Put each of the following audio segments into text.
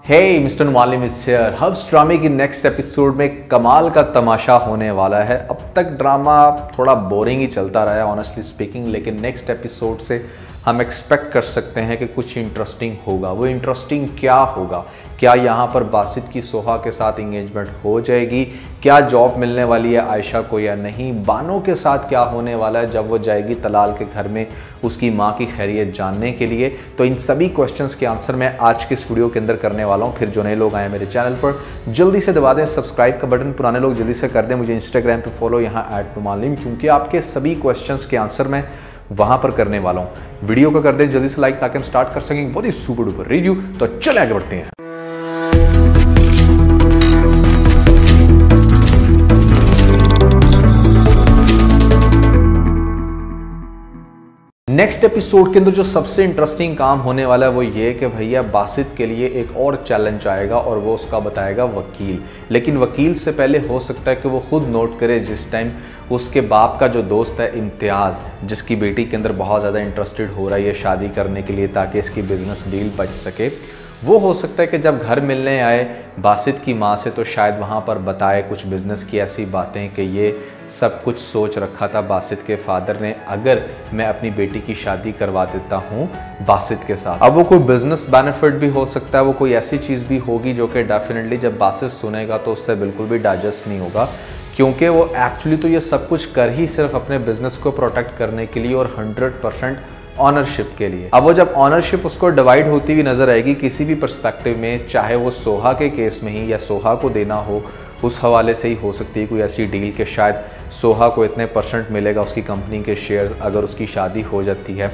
Hey mister Muallim is here. हब्स ड्रामे की नेक्स्ट एपिसोड में कमाल का तमाशा होने वाला है। अब तक ड्रामा थोड़ा बोरिंग ही चलता रहा है ऑनेस्टली स्पीकिंग, लेकिन नेक्स्ट एपिसोड से हम एक्सपेक्ट कर सकते हैं कि कुछ इंटरेस्टिंग होगा। वो इंटरेस्टिंग क्या होगा? क्या यहाँ पर बासित की सोहा के साथ इंगेजमेंट हो जाएगी? क्या जॉब मिलने वाली है आयशा को या नहीं? बानो के साथ क्या होने वाला है जब वो जाएगी तलाल के घर में उसकी माँ की खैरियत जानने के लिए? तो इन सभी क्वेश्चंस के आंसर मैं आज के इस वीडियो के अंदर करने वाला हूँ। फिर जो नए लोग आए मेरे चैनल पर जल्दी से दबा दें सब्सक्राइब का बटन, पुराने लोग जल्दी से कर दें मुझे इंस्टाग्राम पर फॉलो यहाँ @मुअल्लिम, क्योंकि आपके सभी क्वेश्चंस के आंसर मैं वहां पर करने वाला हूं। वीडियो को कर दें जल्दी से लाइक ताकि हम स्टार्ट कर सकें बहुत ही सुपर डुपर रिव्यू। तो चले आगे बढ़ते हैं। नेक्स्ट एपिसोड के अंदर जो सबसे इंटरेस्टिंग काम होने वाला है वो ये कि भैया बासित के लिए एक और चैलेंज आएगा और वो उसका बताएगा वकील। लेकिन वकील से पहले हो सकता है कि वो खुद नोट करे जिस टाइम उसके बाप का जो दोस्त है इम्तियाज़, जिसकी बेटी के अंदर बहुत ज़्यादा इंटरेस्टेड हो रहा है ये शादी करने के लिए ताकि इसकी बिजनेस डील बच सके, वो हो सकता है कि जब घर मिलने आए बासित की माँ से तो शायद वहाँ पर बताए कुछ बिज़नेस की ऐसी बातें कि ये सब कुछ सोच रखा था बासित के फादर ने, अगर मैं अपनी बेटी की शादी करवा देता हूँ बासित के साथ। अब वो कोई बिजनेस बेनिफिट भी हो सकता है, वो कोई ऐसी चीज़ भी होगी जो कि डेफिनेटली जब बासित सुनेगा तो उससे बिल्कुल भी डाइजेस्ट नहीं होगा, क्योंकि वो एक्चुअली तो ये सब कुछ कर ही सिर्फ अपने बिजनेस को प्रोटेक्ट करने के लिए और 100% ऑनरशिप के लिए। अब वो जब ऑनरशिप उसको डिवाइड होती हुई नजर आएगी किसी भी पर्सपेक्टिव में, चाहे वो सोहा के केस में ही या सोहा को देना हो, उस हवाले से ही हो सकती है कोई ऐसी डील कि शायद सोहा को इतने % मिलेगा उसकी कंपनी के शेयर्स अगर उसकी शादी हो जाती है।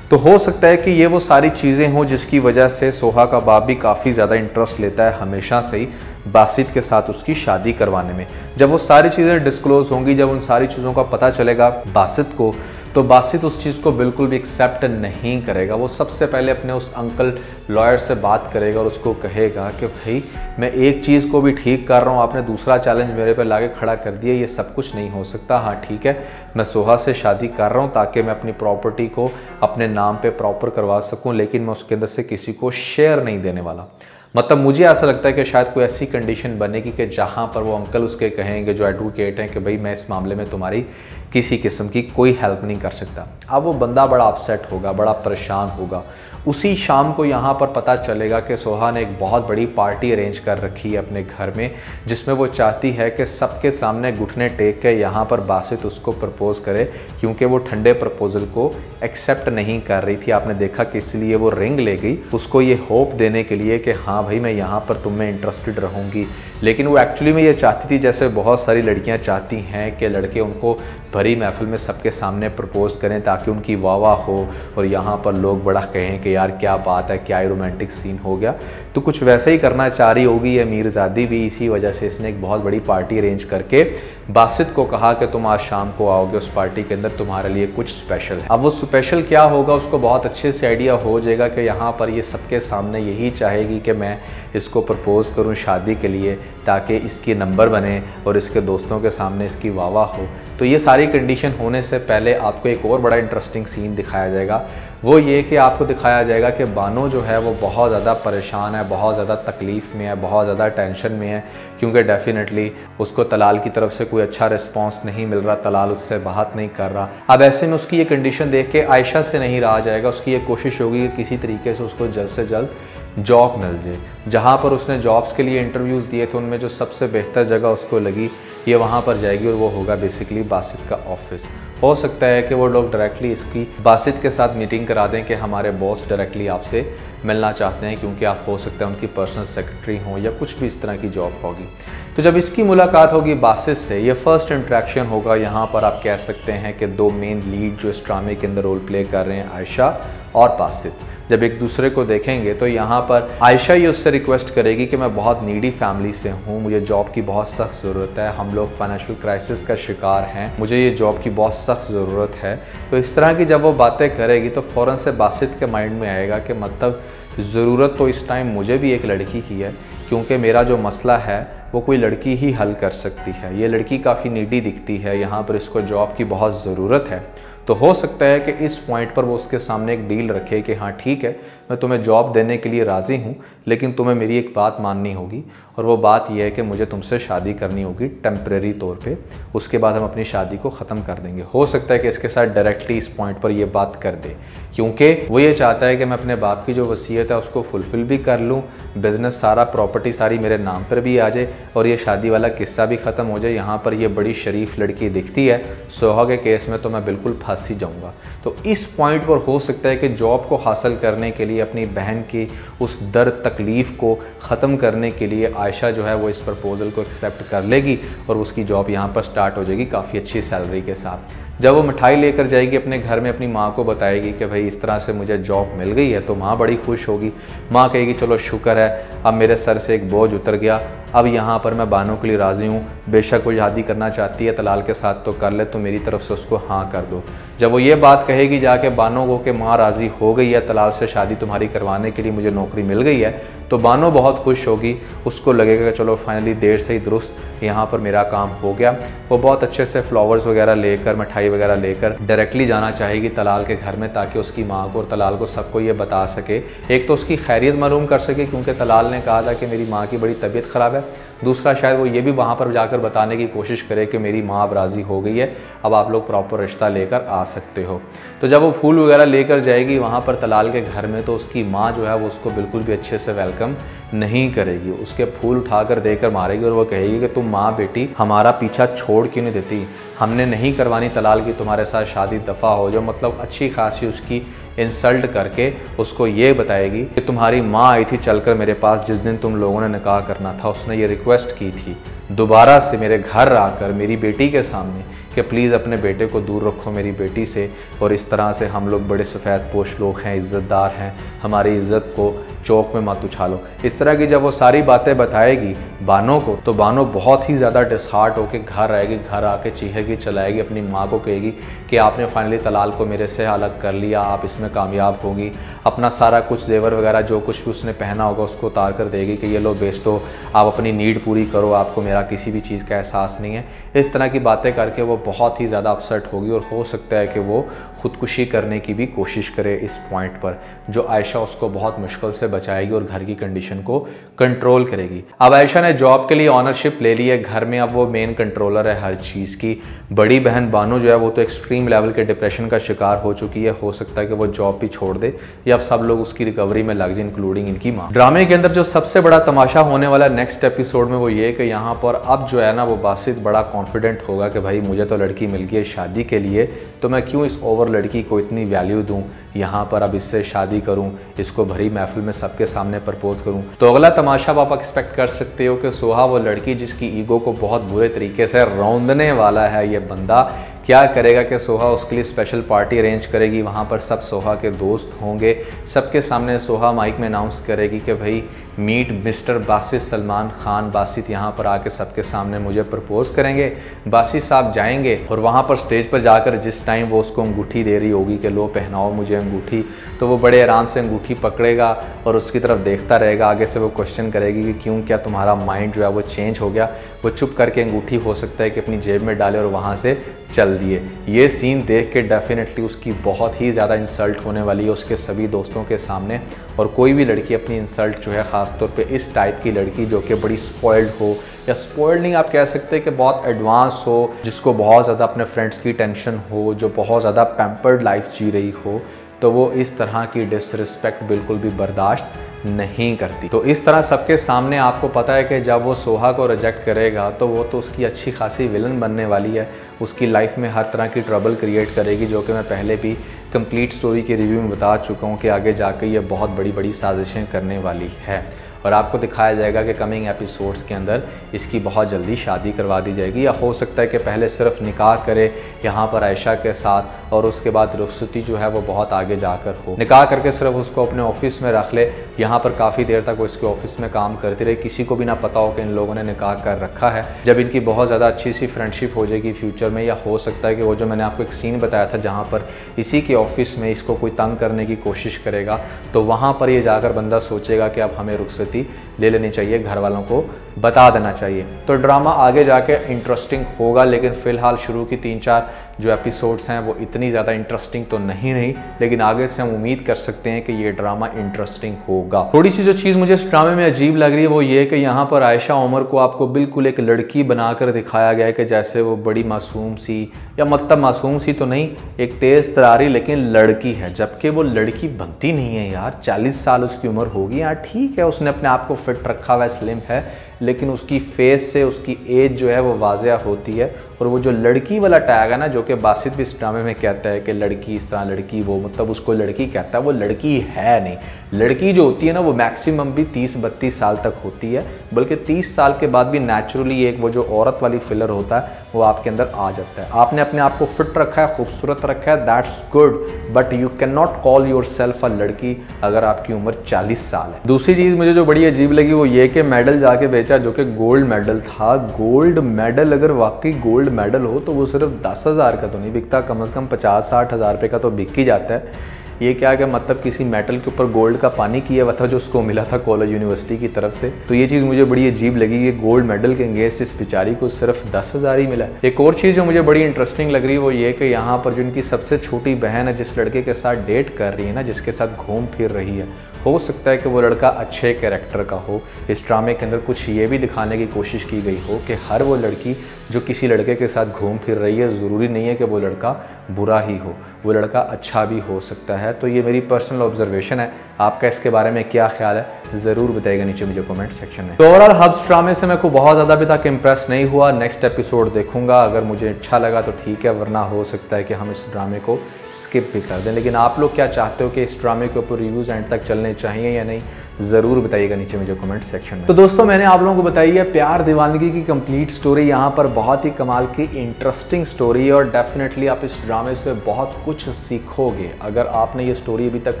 तो हो सकता है कि ये वो सारी चीज़ें हों जिसकी वजह से सोहा का बाप भी काफ़ी ज़्यादा इंटरेस्ट लेता है हमेशा से ही बासित के साथ उसकी शादी करवाने में। जब वो सारी चीज़ें डिस्क्लोज होंगी, जब उन सारी चीज़ों का पता चलेगा बासित को, तो बासित उस चीज़ को बिल्कुल भी एक्सेप्ट नहीं करेगा। वो सबसे पहले अपने उस अंकल लॉयर से बात करेगा और उसको कहेगा कि भाई मैं एक चीज़ को भी ठीक कर रहा हूँ, आपने दूसरा चैलेंज मेरे पे लाके खड़ा कर दिया, ये सब कुछ नहीं हो सकता। हाँ ठीक है, मैं सोहा से शादी कर रहा हूँ ताकि मैं अपनी प्रॉपर्टी को अपने नाम पे प्रॉपर करवा सकूँ, लेकिन मैं उसके अंदर से किसी को शेयर नहीं देने वाला। मतलब मुझे ऐसा लगता है कि शायद कोई ऐसी कंडीशन बनेगी कि जहाँ पर वो अंकल उसके कहेंगे जो एडवोकेट हैं कि भाई मैं इस मामले में तुम्हारी किसी किस्म की कोई हेल्प नहीं कर सकता। अब वो बंदा बड़ा अपसेट होगा, बड़ा परेशान होगा। उसी शाम को यहाँ पर पता चलेगा कि सोहा ने एक बहुत बड़ी पार्टी अरेंज कर रखी है अपने घर में, जिसमें वो चाहती है कि सबके सामने घुटने टेक के यहाँ पर बासित उसको प्रपोज करे, क्योंकि वो ठंडे प्रपोजल को एक्सेप्ट नहीं कर रही थी। आपने देखा कि इसलिए वो रिंग ले गई उसको ये होप देने के लिए कि हाँ भाई मैं यहाँ पर तुम में इंटरेस्टेड रहूँगी। लेकिन वो एक्चुअली में ये चाहती थी, जैसे बहुत सारी लड़कियाँ चाहती हैं कि लड़के उनको भरी महफिल में सबके सामने प्रपोज करें ताकि उनकी वाह हो और यहाँ पर लोग बड़ा कहें कि यार क्या बात है, क्या रोमांटिक सीन हो गया। तो कुछ वैसे ही करना चाह रही होगी ये मीरजादी भी, इसी वजह से इसने एक बहुत बड़ी पार्टी अरेंज करके बासित को कहा कि तुम आज शाम को आओगे उस पार्टी के अंदर, तुम्हारे लिए कुछ स्पेशल है। अब वो स्पेशल क्या होगा उसको बहुत अच्छे से आइडिया हो जाएगा कि यहाँ पर ये सबके सामने यही चाहेगी कि मैं इसको प्रपोज करूँ शादी के लिए ताकि इसकी नंबर बने और इसके दोस्तों के सामने इसकी वाह हो। तो ये सारी कंडीशन होने से पहले आपको एक और बड़ा इंटरेस्टिंग सीन दिखाया जाएगा। वो ये कि आपको दिखाया जाएगा कि बानो जो है वो बहुत ज़्यादा परेशान है, बहुत ज़्यादा तकलीफ़ में है, बहुत ज़्यादा टेंशन में है, क्योंकि डेफिनेटली उसको तलाल की तरफ से कोई अच्छा रिस्पांस नहीं मिल रहा, तलाल उससे बात नहीं कर रहा। अब ऐसे में उसकी ये कंडीशन देख के आयशा से नहीं रहा जाएगा, उसकी ये कोशिश होगी कि किसी तरीके से उसको जल्द से जल्द जॉब मिल जाए। जहाँ पर उसने जॉब्स के लिए इंटरव्यूज़ दिए थे उनमें जो सबसे बेहतर जगह उसको लगी ये वहाँ पर जाएगी और वो होगा बेसिकली बासित का ऑफिस। हो सकता है कि वो लोग डायरेक्टली इसकी बासित के साथ मीटिंग करा दें कि हमारे बॉस डायरेक्टली आपसे मिलना चाहते हैं, क्योंकि आप हो सकता है उनकी पर्सनल सेक्रेटरी हों या कुछ भी इस तरह की जॉब होगी। तो जब इसकी मुलाकात होगी बासित से, ये फर्स्ट इंटरेक्शन होगा। यहाँ पर आप कह सकते हैं कि दो मेन लीड जो इस ड्रामे के अंदर रोल प्ले कर रहे हैं आयशा और बासित, जब एक दूसरे को देखेंगे तो यहाँ पर आयशा ये उससे रिक्वेस्ट करेगी कि मैं बहुत नीडी फैमिली से हूँ, मुझे जॉब की बहुत सख्त ज़रूरत है, हम लोग फाइनेंशियल क्राइसिस का शिकार हैं, मुझे ये जॉब की बहुत सख्त ज़रूरत है। तो इस तरह की जब वो बातें करेगी तो फ़ौरन से बासित के माइंड में आएगा कि मतलब ज़रूरत तो इस टाइम मुझे भी एक लड़की की है, क्योंकि मेरा जो मसला है वो कोई लड़की ही हल कर सकती है। ये लड़की काफ़ी नीडी दिखती है, यहाँ पर इसको जॉब की बहुत ज़रूरत है। तो हो सकता है कि इस पॉइंट पर वो उसके सामने एक डील रखे कि हाँ ठीक है, मैं तुम्हें जॉब देने के लिए राज़ी हूँ, लेकिन तुम्हें मेरी एक बात माननी होगी, और वो बात यह है कि मुझे तुमसे शादी करनी होगी टेम्परेरी तौर पे, उसके बाद हम अपनी शादी को ख़त्म कर देंगे। हो सकता है कि इसके साथ डायरेक्टली इस पॉइंट पर ये बात कर दे, क्योंकि वो ये चाहता है कि मैं अपने बाप की जो वसीयत है उसको फुलफ़िल भी कर लूँ, बिज़नेस सारा, प्रॉपर्टी सारी मेरे नाम पर भी आ जाए, और ये शादी वाला किस्सा भी ख़त्म हो जाए। यहाँ पर ये बड़ी शरीफ लड़की दिखती है, सोहा के केस में तो मैं बिल्कुल फंस ही जाऊँगा। तो इस पॉइंट पर हो सकता है कि जॉब को हासिल करने के लिए, अपनी बहन की उस दर्द तकलीफ़ को ख़त्म करने के लिए आयशा जो है वो इस प्रपोज़ल को एक्सेप्ट कर लेगी और उसकी जॉब यहाँ पर स्टार्ट हो जाएगी काफ़ी अच्छी सैलरी के साथ। जब वो मिठाई लेकर जाएगी अपने घर में, अपनी माँ को बताएगी कि भाई इस तरह से मुझे जॉब मिल गई है, तो माँ बड़ी खुश होगी। माँ कहेगी चलो शुक्र है, अब मेरे सर से एक बोझ उतर गया, अब यहाँ पर मैं बानो के लिए राज़ी हूँ, बेशक वो शादी करना चाहती है तलाल के साथ तो कर ले, तो मेरी तरफ से उसको हाँ कर दो। जब वो ये बात कहेगी जाके बानो को कि माँ राज़ी हो गई है तलाल से शादी तुम्हारी करवाने के लिए, मुझे नौकरी मिल गई है, तो बानो बहुत खुश होगी। उसको लगेगा कि चलो फाइनली देर से ही दुरुस्त यहाँ पर मेरा काम हो गया। वो बहुत अच्छे से फ्लावर्स वगैरह लेकर, मिठाई वगैरह लेकर डायरेक्टली जाना चाहेगी तलाल के घर में, ताकि उसकी माँ को और तलाल को सबको ये बता सके। एक तो उसकी खैरियत मालूम कर सके, क्योंकि तलाल ने कहा था कि मेरी माँ की बड़ी तबीयत ख़राब है। दूसरा शायद वो ये भी वहाँ पर जाकर बताने की कोशिश करे कि मेरी माँ अब राज़ी हो गई है, अब आप लोग प्रॉपर रिश्ता लेकर आ सकते हो। तो जब वो फूल वगैरह लेकर जाएगी वहाँ पर तलाल के घर में, तो उसकी माँ जो है वो उसको बिल्कुल भी अच्छे से वेलकम नहीं करेगी। उसके फूल उठाकर देकर मारेगी और वो कहेगी कि तुम माँ बेटी हमारा पीछा छोड़ क्यों नहीं देती, हमने नहीं करवानी तलाल की तुम्हारे साथ शादी, दफ़ा हो जाओ। मतलब अच्छी खासी उसकी इंसल्ट करके उसको ये बताएगी कि तुम्हारी माँ आई थी चलकर मेरे पास जिस दिन तुम लोगों ने निकाह करना था, उसने ये रिक्वेस्ट की थी दोबारा से मेरे घर आकर मेरी बेटी के सामने कि प्लीज़ अपने बेटे को दूर रखो मेरी बेटी से, और इस तरह से हम लोग बड़े सफ़ेद पोश लोग हैं, इज़्ज़तदार हैं, हमारी इज़्ज़त को चौक में मत उछालो। इस तरह की जब वो सारी बातें बताएगी बानो को, तो बानो बहुत ही ज़्यादा डिसहार्ट होकर घर आएगी। घर आके चीखेगी, चलाएगी, अपनी माँ को कहेगी कि आपने फाइनली तलाल को मेरे से अलग कर लिया, आप इसमें कामयाब होगी। अपना सारा कुछ जेवर वगैरह जो कुछ भी उसने पहना होगा उसको उतार कर देगी कि ये लो बेच दो, आप अपनी नीड पूरी करो, आपको मेरा किसी भी चीज़ का एहसास नहीं है। इस तरह की बातें करके वो बहुत ही ज़्यादा अपसेट होगी और हो सकता है कि वो ख़ुदकुशी करने की भी कोशिश करे इस पॉइंट पर, जो आयशा उसको बहुत मुश्किल से बचाएगी और घर की कंडीशन को कंट्रोल करेगी। अब आयशा ने जॉब के लिए ऑनरशिप ले ली है घर में, अब वो मेन कंट्रोलर है हर चीज़ की। बड़ी बहन बानो जो है वो तो एक्सट्रीम लेवल के डिप्रेशन का शिकार हो चुकी है, हो सकता है कि वो जॉब भी छोड़ दे या अब सब लोग उसकी रिकवरी में लग जाए, इंक्लूडिंग इनकी माँ। ड्रामे के अंदर जो सबसे बड़ा तमाशा होने वाला नेक्स्ट एपिसोड में वो ये कि यहाँ पर अब जो है ना वो बासित बड़ा कॉन्फिडेंट होगा कि भाई मुझे तो लड़की मिल गई है शादी के लिए, तो मैं क्यों इस ओवर लड़की को इतनी वैल्यू दूं, यहाँ पर अब इससे शादी करूं, इसको भरी महफिल में सबके सामने प्रपोज करूं। तो अगला तमाशा आप एक्सपेक्ट कर सकते हो कि सोहा वो लड़की जिसकी ईगो को बहुत बुरे तरीके से रौंदने वाला है ये बंदा, क्या करेगा कि सोहा उसके लिए स्पेशल पार्टी अरेंज करेगी, वहाँ पर सब सोहा के दोस्त होंगे, सबके सामने सोहा माइक में अनाउंस करेगी कि भाई मीट मिस्टर बासित सलमान खान, बासित यहाँ पर आके सबके सामने मुझे प्रपोज करेंगे। बासित साहब जाएंगे और वहाँ पर स्टेज पर जाकर जिस टाइम वो उसको अंगूठी दे रही होगी कि लो पहनाओ मुझे अंगूठी, तो वो बड़े आराम से अंगूठी पकड़ेगा और उसकी तरफ देखता रहेगा। आगे से वो क्वेश्चन करेगी कि क्यों, क्या तुम्हारा माइंड जो है वो चेंज हो गया। वो चुप करके अंगूठी हो सकता है कि अपनी जेब में डाले और वहाँ से चल दिए। ये सीन देख के डेफिनेटली उसकी बहुत ही ज़्यादा इंसल्ट होने वाली है उसके सभी दोस्तों के सामने, और कोई भी लड़की अपनी इंसल्ट जो है ख़ास तौर पे इस टाइप की लड़की जो कि बड़ी स्पॉइल्ड हो, या स्पॉइल्ड नहीं आप कह सकते हैं कि बहुत एडवांस हो, जिसको बहुत ज़्यादा अपने फ्रेंड्स की टेंशन हो, जो बहुत ज़्यादा पैम्पर्ड लाइफ जी रही हो, तो वो इस तरह की डिसरिस्पेक्ट बिल्कुल भी बर्दाश्त नहीं करती। तो इस तरह सबके सामने आपको पता है कि जब वो सोहा को रिजेक्ट करेगा तो वो तो उसकी अच्छी खासी विलन बनने वाली है, उसकी लाइफ में हर तरह की ट्रबल क्रिएट करेगी, जो कि मैं पहले भी कंप्लीट स्टोरी के रिव्यू में बता चुका हूँ कि आगे जाके ये बहुत बड़ी बड़ी साजिशें करने वाली है। और आपको दिखाया जाएगा कि कमिंग एपिसोड्स के अंदर इसकी बहुत जल्दी शादी करवा दी जाएगी, या हो सकता है कि पहले सिर्फ निकाह करे यहाँ पर आयशा के साथ और उसके बाद रुखसती जो है वो बहुत आगे जाकर हो। निकाह करके सिर्फ उसको अपने ऑफिस में रख ले, यहाँ पर काफ़ी देर तक वो इसके ऑफिस में काम करती रहे, किसी को भी ना पता हो कि इन लोगों ने निकाह कर रखा है। जब इनकी बहुत ज़्यादा अच्छी सी फ्रेंडशिप हो जाएगी फ्यूचर में, या हो सकता है कि वो जो मैंने आपको एक सीन बताया था जहाँ पर इसी के ऑफिस में इसको कोई तंग करने की कोशिश करेगा, तो वहाँ पर ये जाकर बंदा सोचेगा कि अब हमें रुखसती ले लेनी चाहिए, घर वालों को बता देना चाहिए। तो ड्रामा आगे जाके इंटरेस्टिंग होगा, लेकिन फ़िलहाल शुरू की 3-4 जो एपिसोड्स हैं वो इतनी ज़्यादा इंटरेस्टिंग तो नहीं रही, लेकिन आगे से हम उम्मीद कर सकते हैं कि ये ड्रामा इंटरेस्टिंग होगा। थोड़ी सी जो चीज़ मुझे इस ड्रामे में अजीब लग रही है वो ये कि यहाँ पर आयशा उमर को आपको बिल्कुल एक लड़की बनाकर दिखाया गया है कि जैसे वो बड़ी मासूम सी, या मतलब मासूम सी तो नहीं, एक तेज़ तरारी लेकिन लड़की है, जबकि वो लड़की बनती नहीं है यार। 40 साल उसकी उम्र होगी यार, ठीक है उसने अपने आप को फिट रखा हुआ है, स्लिम है, लेकिन उसकी फेस से उसकी एज जो है वो वाज़िया होती है। और वो जो लड़की वाला टैग है ना, जो कि बासित भी इस ड्रामे में कहता है कि लड़की इस तरह, लड़की वो, मतलब उसको लड़की कहता है, वो लड़की है नहीं। लड़की जो होती है ना वो मैक्सिमम भी 30-32 साल तक होती है, बल्कि 30 साल के बाद भी नेचुरली एक वो जो औरत वाली फिलर होता है वो आपके अंदर आ जाता है। आपने अपने आप को फिट रखा है, खूबसूरत रखा है, that's good, but you can not call yourself a लड़की अगर आपकी उम्र 40 साल है। दूसरी चीज़ मुझे जो बड़ी अजीब लगी वो ये कि मेडल जाके बेचा जो कि गोल्ड मेडल था। गोल्ड मेडल अगर वाकई गोल्ड मेडल हो तो वो सिर्फ 10,000 का तो नहीं बिकता, कम से कम 50-60 हज़ार रुपये का तो बिक ही जाता है। ये क्या कि मतलब किसी मेटल के ऊपर गोल्ड का पानी किया हुआ था जो उसको मिला था कॉलेज यूनिवर्सिटी की तरफ से। तो ये चीज़ मुझे बड़ी अजीब लगी कि गोल्ड मेडल के अगेंस्ट इस बेचारी को सिर्फ 10,000 ही मिला। एक और चीज़ जो मुझे बड़ी इंटरेस्टिंग लग रही है वो ये कि यहाँ पर जो इनकी सबसे छोटी बहन है, जिस लड़के के साथ डेट कर रही है ना, जिसके साथ घूम फिर रही है, हो सकता है कि वो लड़का अच्छे कैरेक्टर का हो। इस ड्रामे के अंदर कुछ ये भी दिखाने की कोशिश की गई हो कि हर वो लड़की जो किसी लड़के के साथ घूम फिर रही है, ज़रूरी नहीं है कि वो लड़का बुरा ही हो, वो लड़का अच्छा भी हो सकता है। तो ये मेरी पर्सनल ऑब्जर्वेशन है, आपका इसके बारे में क्या ख्याल है ज़रूर बताइएगा नीचे मुझे कमेंट सेक्शन में। तो ओवरऑल हब्स ड्रामे से मैं को बहुत ज़्यादा अभी तक इम्प्रेस नहीं हुआ। नेक्स्ट एपिसोड देखूंगा, अगर मुझे अच्छा लगा तो ठीक है, वरना हो सकता है कि हम इस ड्रामे को स्किप भी कर दें। लेकिन आप लोग क्या चाहते हो कि इस ड्रामे के ऊपर रिव्यूज़ एंड तक चलने चाहिए या नहीं, ज़रूर बताइएगा नीचे मुझे कमेंट सेक्शन में। तो दोस्तों मैंने आप लोगों को बताई है प्यार दीवानगी की कंप्लीट स्टोरी। यहाँ पर बहुत ही कमाल की इंटरेस्टिंग स्टोरी है और डेफिनेटली आप इस ड्रामे से बहुत कुछ सीखोगे। अगर आपने ये स्टोरी अभी तक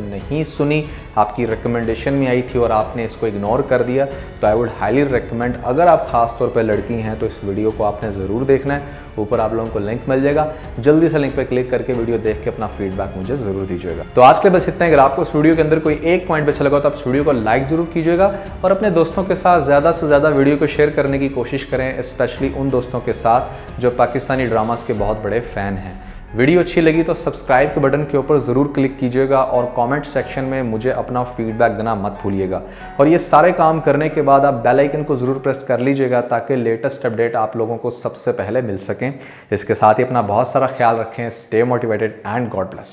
नहीं सुनी, आपकी रिकमेंडेशन में आई थी और आपने इसको इग्नोर कर दिया, तो आई वुड हाईली रिकमेंड, अगर आप खास तौर पर लड़की हैं तो इस वीडियो को आपने ज़रूर देखना है। ऊपर आप लोगों को लिंक मिल जाएगा, जल्दी से लिंक पे क्लिक करके वीडियो देख के अपना फीडबैक मुझे ज़रूर दीजिएगा। तो आज के बस इतना ही। अगर आपको इस वीडियो के अंदर कोई एक पॉइंट अच्छा लगा तो आप इस वीडियो को लाइक जरूर कीजिएगा और अपने दोस्तों के साथ ज़्यादा से ज़्यादा वीडियो को शेयर करने की कोशिश करें, स्पेशली उन दोस्तों के साथ जो पाकिस्तानी ड्रामास के बहुत बड़े फ़ैन हैं। वीडियो अच्छी लगी तो सब्सक्राइब के बटन के ऊपर ज़रूर क्लिक कीजिएगा और कमेंट सेक्शन में मुझे अपना फीडबैक देना मत भूलिएगा। और ये सारे काम करने के बाद आप बेल आइकन को ज़रूर प्रेस कर लीजिएगा ताकि लेटेस्ट अपडेट आप लोगों को सबसे पहले मिल सकें। इसके साथ ही अपना बहुत सारा ख्याल रखें। Stay motivated and God bless you.